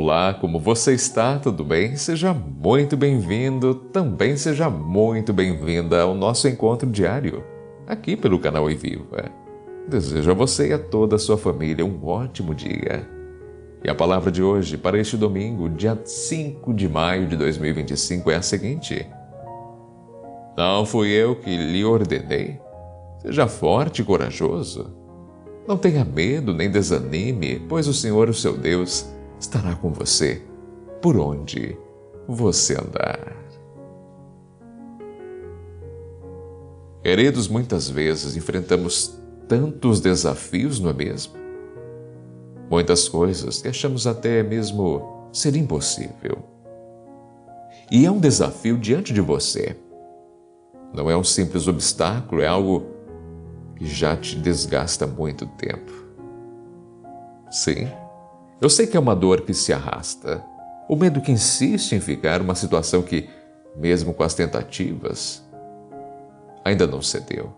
Olá, como você está? Tudo bem? Seja muito bem-vindo, também seja muito bem-vinda ao nosso encontro diário, aqui pelo canal Enviva. Desejo a você e a toda a sua família um ótimo dia. E a palavra de hoje para este domingo, dia 5 de maio de 2025, é a seguinte: Não fui eu que lhe ordenei? Seja forte e corajoso. Não tenha medo nem desanime, pois o Senhor, o seu Deus, estará com você por onde você andar. Queridos, muitas vezes enfrentamos tantos desafios, não é mesmo? Muitas coisas que achamos até mesmo ser impossível. E é um desafio diante de você. Não é um simples obstáculo, é algo que já te desgasta há muito tempo. Sim, eu sei que é uma dor que se arrasta, o medo que insiste em ficar uma situação que, mesmo com as tentativas, ainda não cedeu.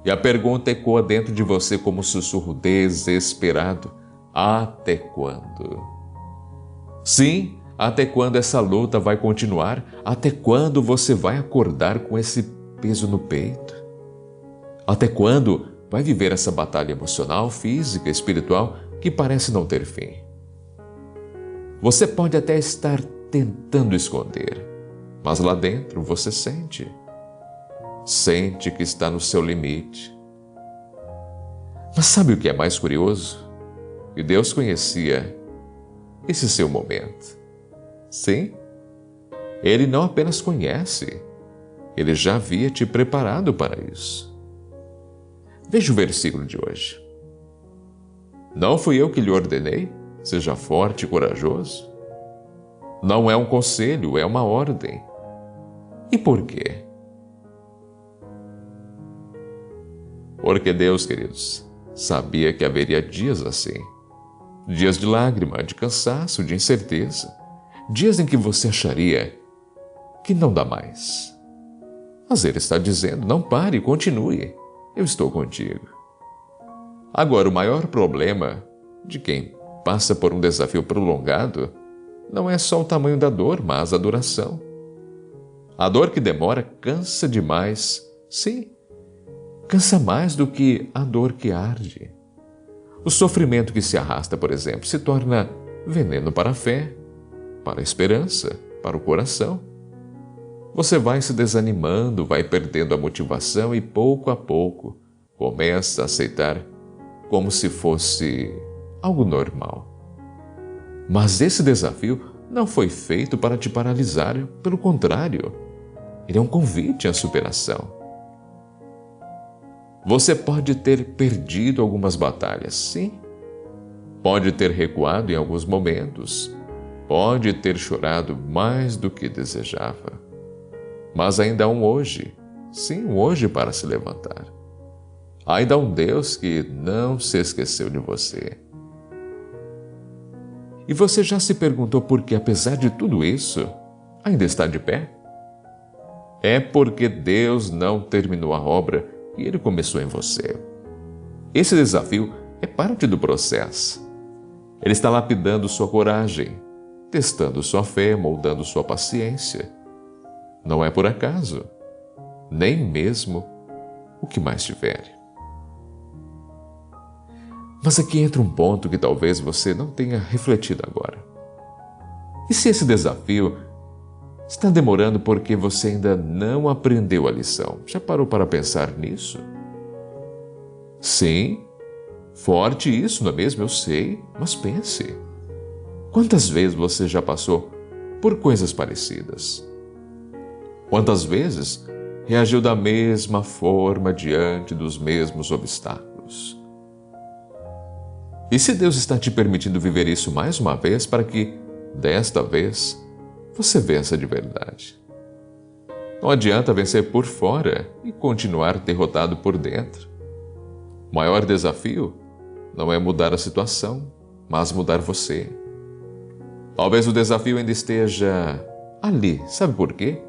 E a pergunta ecoa dentro de você como um sussurro desesperado: até quando? Sim, até quando essa luta vai continuar? Até quando você vai acordar com esse peso no peito? Até quando vai viver essa batalha emocional, física, espiritual que parece não ter fim? Você pode até estar tentando esconder, mas lá dentro você sente que está no seu limite. Mas sabe o que é mais curioso? Que Deus conhecia esse seu momento. Sim, Ele não apenas conhece, Ele já havia te preparado para isso. Veja o versículo de hoje. Não fui eu que lhe ordenei? Seja forte e corajoso. Não é um conselho, é uma ordem. E por quê? Porque Deus, queridos, sabia que haveria dias assim. Dias de lágrima, de cansaço, de incerteza. Dias em que você acharia que não dá mais. Mas Ele está dizendo: não pare, continue. Eu estou contigo. Agora, o maior problema de quem passa por um desafio prolongado não é só o tamanho da dor, mas a duração. A dor que demora cansa demais. Sim, cansa mais do que a dor que arde. O sofrimento que se arrasta, por exemplo, se torna veneno para a fé, para a esperança, para o coração. Você vai se desanimando, vai perdendo a motivação e, pouco a pouco, começa a aceitar como se fosse algo normal. Mas esse desafio não foi feito para te paralisar, pelo contrário, ele é um convite à superação. Você pode ter perdido algumas batalhas, sim. Pode ter recuado em alguns momentos. Pode ter chorado mais do que desejava. Mas ainda há um hoje, sim, um hoje para se levantar. Ainda há um Deus que não se esqueceu de você. E você já se perguntou por que, apesar de tudo isso, ainda está de pé? É porque Deus não terminou a obra que Ele começou em você. Esse desafio é parte do processo. Ele está lapidando sua coragem, testando sua fé, moldando sua paciência. Não é por acaso, nem mesmo o que mais tiver. Mas aqui entra um ponto que talvez você não tenha refletido agora. E se esse desafio está demorando porque você ainda não aprendeu a lição? Já parou para pensar nisso? Sim, forte isso, não é mesmo? Eu sei, mas pense. Quantas vezes você já passou por coisas parecidas? Quantas vezes reagiu da mesma forma diante dos mesmos obstáculos? E se Deus está te permitindo viver isso mais uma vez para que, desta vez, você vença de verdade? Não adianta vencer por fora e continuar derrotado por dentro. O maior desafio não é mudar a situação, mas mudar você. Talvez o desafio ainda esteja ali. Sabe por quê?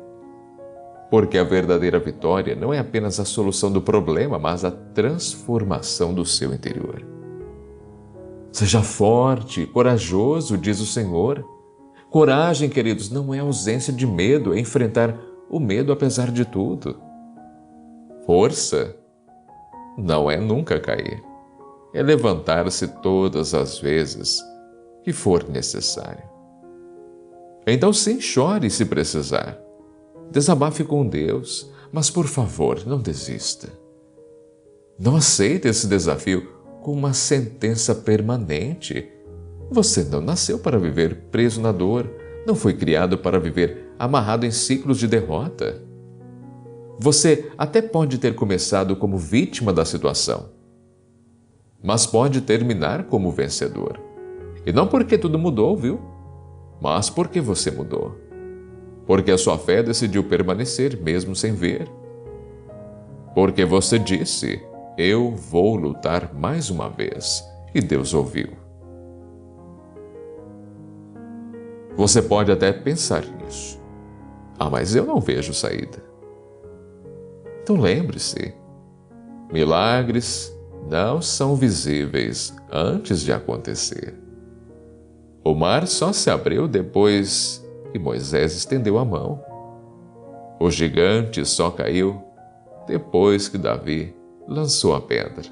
Porque a verdadeira vitória não é apenas a solução do problema, mas a transformação do seu interior. Seja forte, corajoso, diz o Senhor. Coragem, queridos, não é ausência de medo, é enfrentar o medo apesar de tudo. Força não é nunca cair, é levantar-se todas as vezes que for necessário. Então sim, chore se precisar. Desabafe com Deus, mas por favor, não desista. Não aceite esse desafio como uma sentença permanente. Você não nasceu para viver preso na dor, não foi criado para viver amarrado em ciclos de derrota. Você até pode ter começado como vítima da situação, mas pode terminar como vencedor. E não porque tudo mudou, viu? Mas porque você mudou. Porque a sua fé decidiu permanecer mesmo sem ver. Porque você disse: eu vou lutar mais uma vez. E Deus ouviu. Você pode até pensar nisso. Ah, mas eu não vejo saída. Então lembre-se, milagres não são visíveis antes de acontecer. O mar só se abriu depois que Moisés estendeu a mão. O gigante só caiu depois que Davi lançou a pedra.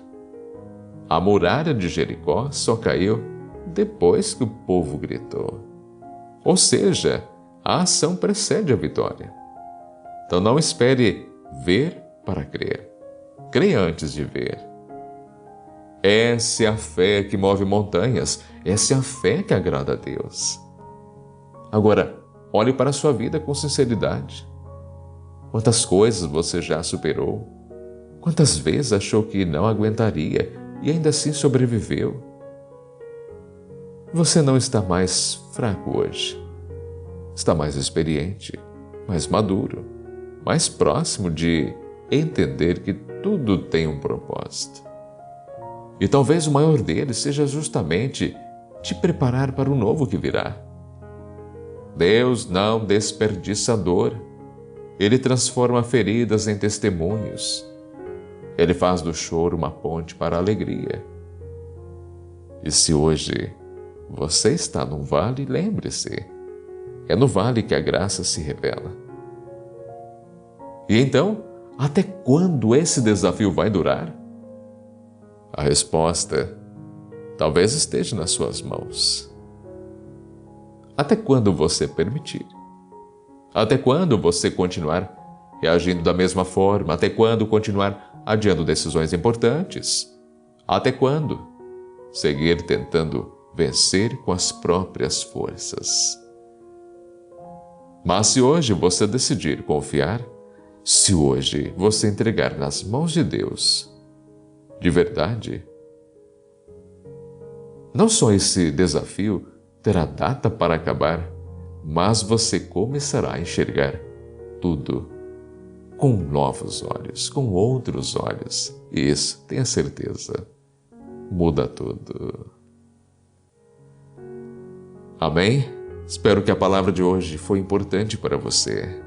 A muralha de Jericó só caiu depois que o povo gritou. Ou seja, a ação precede a vitória. Então não espere ver para crer. Creia antes de ver. Essa é a fé que move montanhas. Essa é a fé que agrada a Deus. Agora, olhe para a sua vida com sinceridade. Quantas coisas você já superou? Quantas vezes achou que não aguentaria e ainda assim sobreviveu? Você não está mais fraco hoje. Está mais experiente, mais maduro, mais próximo de entender que tudo tem um propósito. E talvez o maior deles seja justamente te preparar para o novo que virá. Deus não desperdiça dor. Ele transforma feridas em testemunhos. Ele faz do choro uma ponte para a alegria. E se hoje você está num vale, lembre-se, é no vale que a graça se revela. E então, até quando esse desafio vai durar? A resposta talvez esteja nas suas mãos. Até quando você permitir? Até quando você continuar reagindo da mesma forma? Até quando continuar adiando decisões importantes? Até quando seguir tentando vencer com as próprias forças? Mas se hoje você decidir confiar, se hoje você entregar nas mãos de Deus, de verdade, não só esse desafio terá data para acabar, mas você começará a enxergar tudo com novos olhos, com outros olhos. E isso, tenha certeza, muda tudo. Amém? Espero que a palavra de hoje foi importante para você.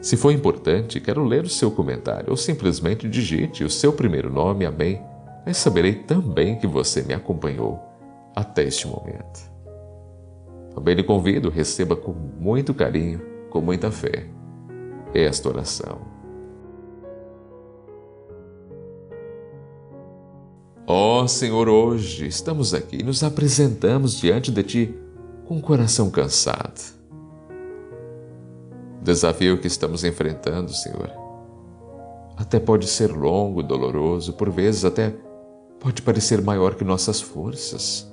Se foi importante, quero ler o seu comentário ou simplesmente digite o seu primeiro nome, amém? Aí saberei também que você me acompanhou até este momento. Também lhe convido, receba com muito carinho, com muita fé, esta oração. Ó Senhor, hoje estamos aqui e nos apresentamos diante de Ti com o coração cansado. O desafio que estamos enfrentando, Senhor, até pode ser longo, doloroso, por vezes até pode parecer maior que nossas forças.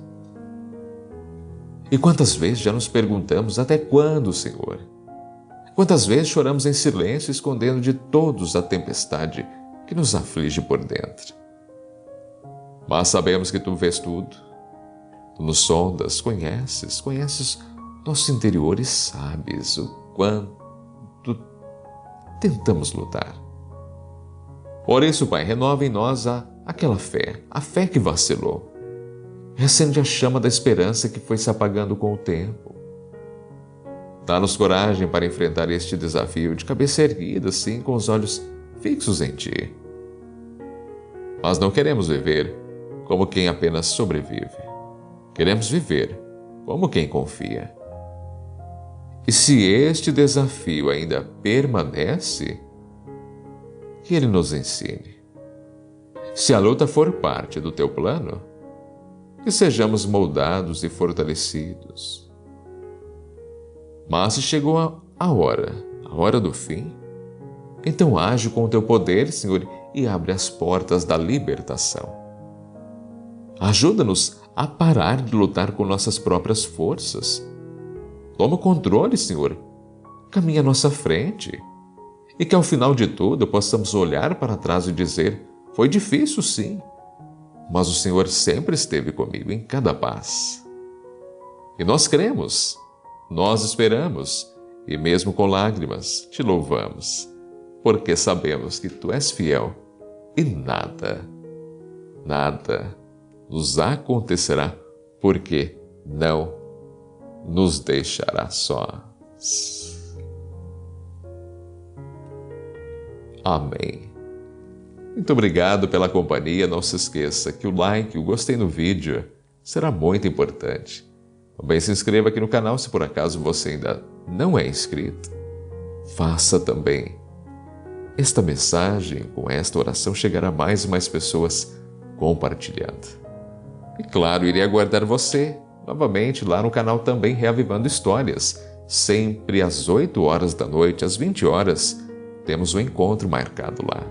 E quantas vezes já nos perguntamos, até quando, Senhor? Quantas vezes choramos em silêncio, escondendo de todos a tempestade que nos aflige por dentro? Mas sabemos que Tu vês tudo. Tu nos sondas, conheces nosso interior e sabes o quanto tentamos lutar. Por isso, Pai, renova em nós aquela fé, a fé que vacilou. Reacende a chama da esperança que foi se apagando com o tempo. Dá-nos coragem para enfrentar este desafio de cabeça erguida, sim, com os olhos fixos em Ti. Nós não queremos viver como quem apenas sobrevive. Queremos viver como quem confia. E se este desafio ainda permanece, que Ele nos ensine. Se a luta for parte do teu plano, que sejamos moldados e fortalecidos. Mas se chegou a hora do fim, então age com o teu poder, Senhor, e abre as portas da libertação. Ajuda-nos a parar de lutar com nossas próprias forças. Toma o controle, Senhor. Caminha à nossa frente. E que ao final de tudo possamos olhar para trás e dizer: foi difícil, sim, mas o Senhor sempre esteve comigo em cada paz. E nós cremos, nós esperamos, e mesmo com lágrimas te louvamos, porque sabemos que Tu és fiel e nada nos acontecerá, porque não nos deixará sós. Amém. Muito obrigado pela companhia. Não se esqueça que o like, o gostei no vídeo será muito importante. Também se inscreva aqui no canal se por acaso você ainda não é inscrito. Faça também. Esta mensagem, com esta oração, chegará a mais e mais pessoas compartilhando. E claro, irei aguardar você novamente lá no canal também Reavivando Histórias. Sempre às 8 horas da noite, às 20 horas, temos um encontro marcado lá.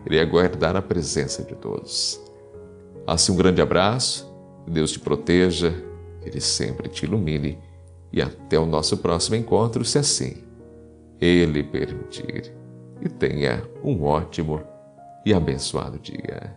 Irei aguardar a presença de todos. Assim, um grande abraço, que Deus te proteja, que Ele sempre te ilumine e até o nosso próximo encontro, se assim Ele permitir. E tenha um ótimo e abençoado dia.